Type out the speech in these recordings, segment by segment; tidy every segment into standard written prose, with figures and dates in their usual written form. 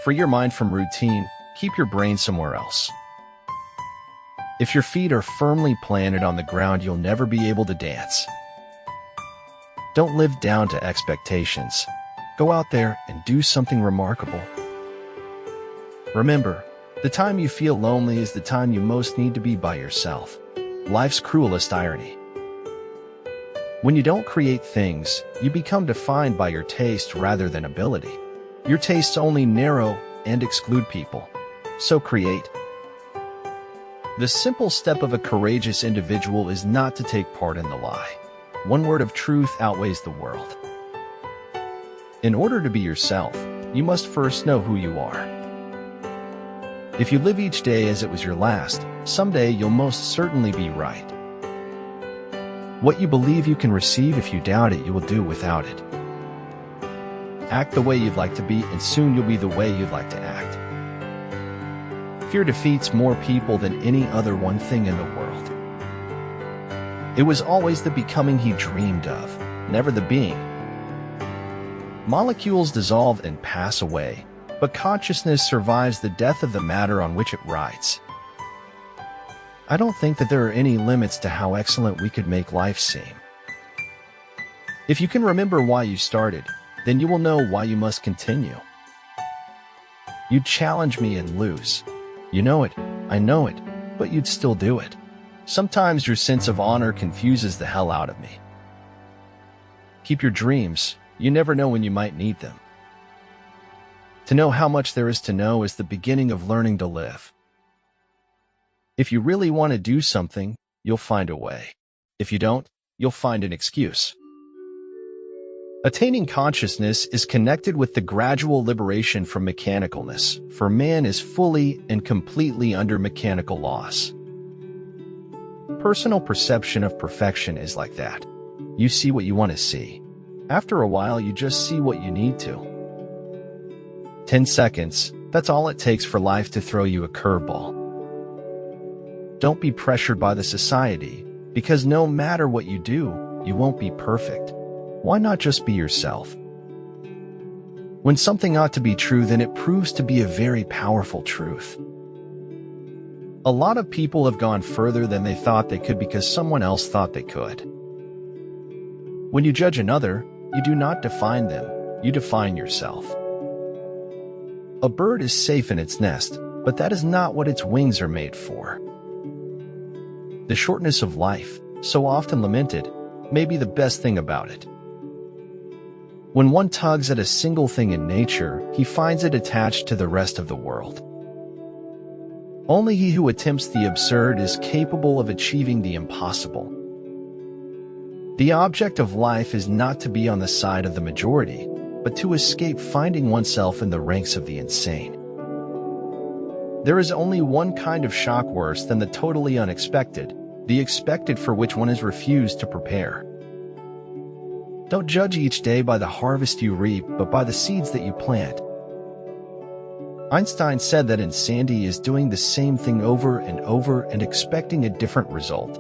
Free your mind from routine, keep your brain somewhere else. If your feet are firmly planted on the ground, you'll never be able to dance. Don't live down to expectations. Go out there and do something remarkable. Remember, the time you feel lonely is the time you most need to be by yourself. Life's cruelest irony. When you don't create things, you become defined by your taste rather than ability. Your tastes only narrow and exclude people. So create. The simple step of a courageous individual is not to take part in the lie. One word of truth outweighs the world. In order to be yourself, you must first know who you are. If you live each day as it was your last, someday you'll most certainly be right. What you believe you can receive, if you doubt it, you will do without it. Act the way you'd like to be, and soon you'll be the way you'd like to act. Fear defeats more people than any other one thing in the world. It was always the becoming he dreamed of, never the being. Molecules dissolve and pass away, but consciousness survives the death of the matter on which it rides. I don't think that there are any limits to how excellent we could make life seem. If you can remember why you started, then you will know why you must continue. You'd challenge me and lose. You know it, I know it, but you'd still do it. Sometimes your sense of honor confuses the hell out of me. Keep your dreams, you never know when you might need them. To know how much there is to know is the beginning of learning to live. If you really want to do something, you'll find a way. If you don't, you'll find an excuse. Attaining consciousness is connected with the gradual liberation from mechanicalness, for man is fully and completely under mechanical laws. Personal perception of perfection is like that. You see what you want to see. After a while, you just see what you need to. 10 seconds, that's all it takes for life to throw you a curveball. Don't be pressured by the society, because no matter what you do, you won't be perfect. Why not just be yourself? When something ought to be true, then it proves to be a very powerful truth. A lot of people have gone further than they thought they could because someone else thought they could. When you judge another, you do not define them, you define yourself. A bird is safe in its nest, but that is not what its wings are made for. The shortness of life, so often lamented, may be the best thing about it. When one tugs at a single thing in nature, he finds it attached to the rest of the world. Only he who attempts the absurd is capable of achieving the impossible. The object of life is not to be on the side of the majority, but to escape finding oneself in the ranks of the insane. There is only one kind of shock worse than the totally unexpected, the expected for which one has refused to prepare. Don't judge each day by the harvest you reap, but by the seeds that you plant. Einstein said that insanity is doing the same thing over and over and expecting a different result.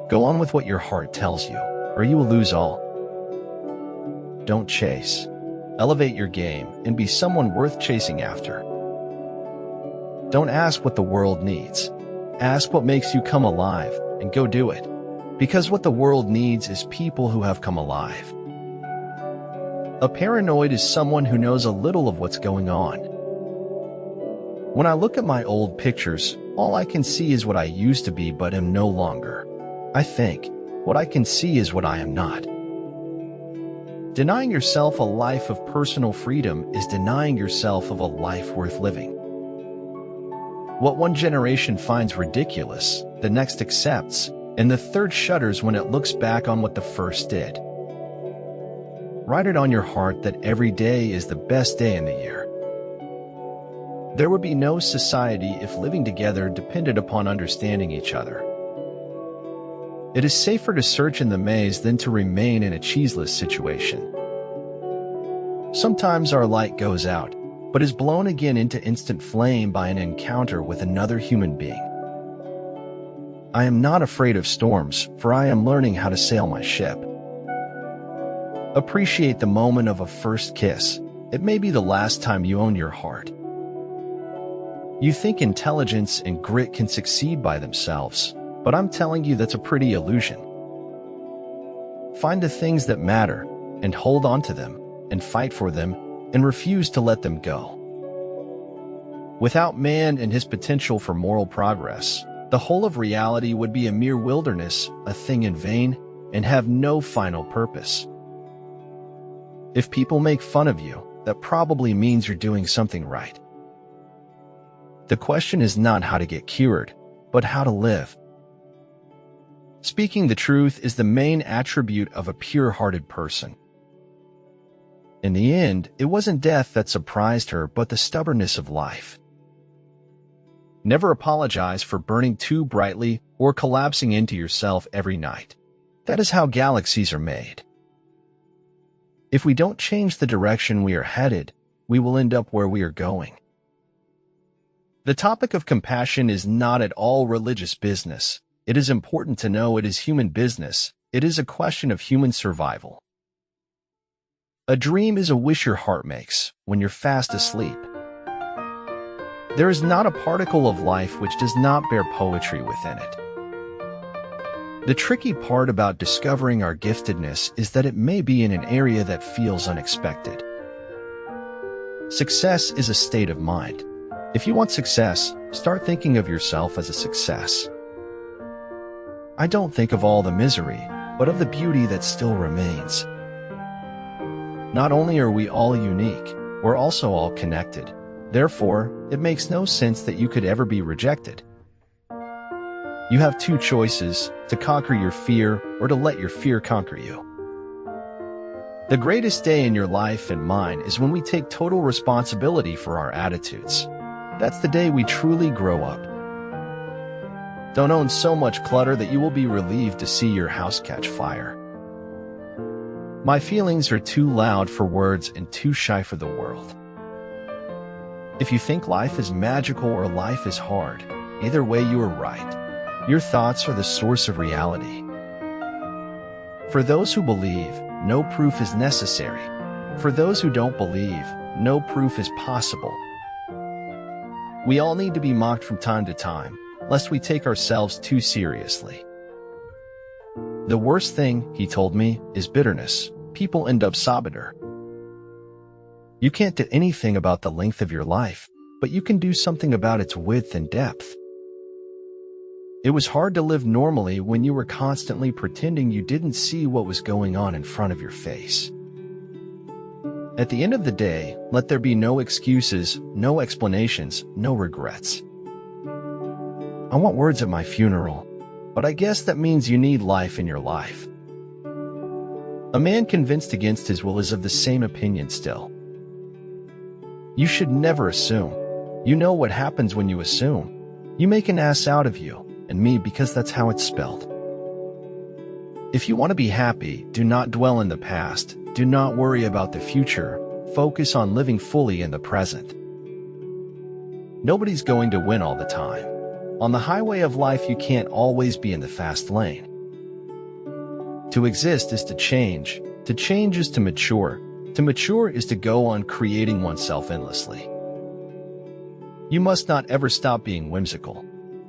Go on with what your heart tells you, or you will lose all. Don't chase. Elevate your game and be someone worth chasing after. Don't ask what the world needs. Ask what makes you come alive, and go do it. Because what the world needs is people who have come alive. A paranoid is someone who knows a little of what's going on. When I look at my old pictures, all I can see is what I used to be but am no longer. I think, what I can see is what I am not. Denying yourself a life of personal freedom is denying yourself of a life worth living. What one generation finds ridiculous, the next accepts, and the third shudders when it looks back on what the first did. Write it on your heart that every day is the best day in the year. There would be no society if living together depended upon understanding each other. It is safer to search in the maze than to remain in a cheeseless situation. Sometimes our light goes out, but is blown again into instant flame by an encounter with another human being. I am not afraid of storms, for I am learning how to sail my ship. Appreciate the moment of a first kiss. it may be the last time you own your heart. You think intelligence and grit can succeed by themselves, but I'm telling you that's a pretty illusion. Find the things that matter, and hold on to them, and fight for them, and refuse to let them go. Without man and his potential for moral progress, the whole of reality would be a mere wilderness, a thing in vain, and have no final purpose. If people make fun of you, that probably means you're doing something right. The question is not how to get cured, but how to live. Speaking the truth is the main attribute of a pure-hearted person. In the end, it wasn't death that surprised her, but the stubbornness of life. Never apologize for burning too brightly or collapsing into yourself every night. That is how galaxies are made. If we don't change the direction we are headed, we will end up where we are going. The topic of compassion is not at all religious business. It is important to know it is human business. It is a question of human survival. A dream is a wish your heart makes when you're fast asleep. There is not a particle of life which does not bear poetry within it. The tricky part about discovering our giftedness is that it may be in an area that feels unexpected. Success is a state of mind. If you want success, start thinking of yourself as a success. I don't think of all the misery, but of the beauty that still remains. Not only are we all unique, we're also all connected. Therefore, it makes no sense that you could ever be rejected. You have two choices: to conquer your fear or to let your fear conquer you. The greatest day in your life and mine is when we take total responsibility for our attitudes. That's the day we truly grow up. Don't own so much clutter that you will be relieved to see your house catch fire. My feelings are too loud for words and too shy for the world. If you think life is magical or life is hard, either way you are right. Your thoughts are the source of reality. For those who believe, no proof is necessary. For those who don't believe, no proof is possible. We all need to be mocked from time to time, lest we take ourselves too seriously. The worst thing, he told me, is bitterness. People end up saboteur. You can't do anything about the length of your life, but you can do something about its width and depth. It was hard to live normally when you were constantly pretending you didn't see what was going on in front of your face. At the end of the day, let there be no excuses, no explanations, no regrets. I want words at my funeral, but I guess that means you need life in your life. A man convinced against his will is of the same opinion still. You should never assume. You know what happens when you assume. You make an ass out of you and me because that's how it's spelled. If you want to be happy, do not dwell in the past. Do not worry about the future. Focus on living fully in the present. Nobody's going to win all the time. On the highway of life, you can't always be in the fast lane. To exist is to change. To change is to mature. To mature is to go on creating oneself endlessly. You must not ever stop being whimsical.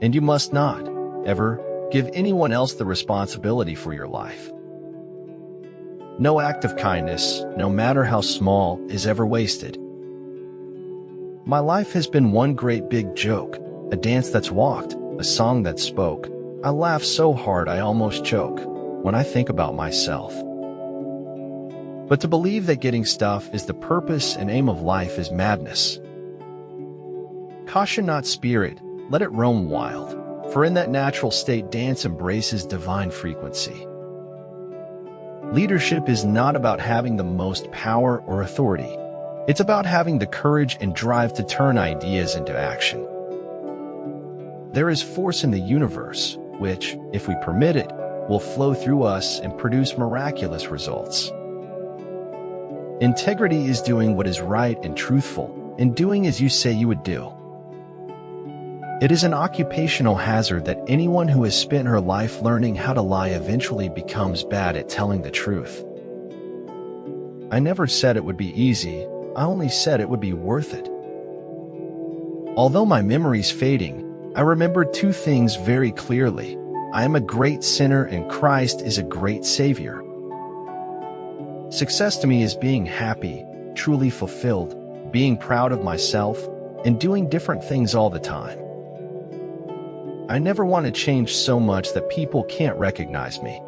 And you must not, ever, give anyone else the responsibility for your life. No act of kindness, no matter how small, is ever wasted. My life has been one great big joke, a dance that's walked, a song that spoke. I laugh so hard I almost choke when I think about myself. But to believe that getting stuff is the purpose and aim of life is madness. Caution not spirit, let it roam wild, for in that natural state dance embraces divine frequency. Leadership is not about having the most power or authority. It's about having the courage and drive to turn ideas into action. There is force in the universe, which, if we permit it, will flow through us and produce miraculous results. Integrity is doing what is right and truthful, and doing as you say you would do. It is an occupational hazard that anyone who has spent her life learning how to lie eventually becomes bad at telling the truth. I never said it would be easy, I only said it would be worth it. Although my memory's fading, I remembered two things very clearly. I am a great sinner and Christ is a great Savior. Success to me is being happy, truly fulfilled, being proud of myself, and doing different things all the time. I never want to change so much that people can't recognize me.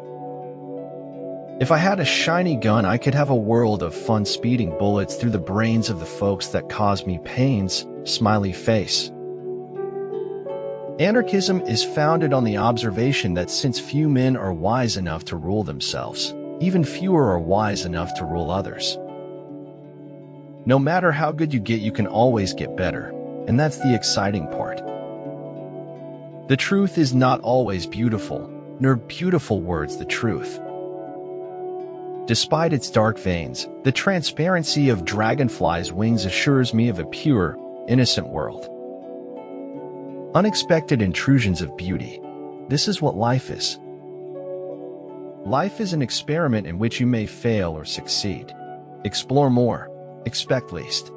If I had a shiny gun, I could have a world of fun speeding bullets through the brains of the folks that cause me pains, smiley face. Anarchism is founded on the observation that since few men are wise enough to rule themselves, even fewer are wise enough to rule others. No matter how good you get, you can always get better, and that's the exciting part. The truth is not always beautiful, nor beautiful words the truth. Despite its dark veins, the transparency of dragonflies' wings assures me of a pure, innocent world. Unexpected intrusions of beauty. This is what life is. Life is an experiment in which you may fail or succeed. Explore more. Expect least.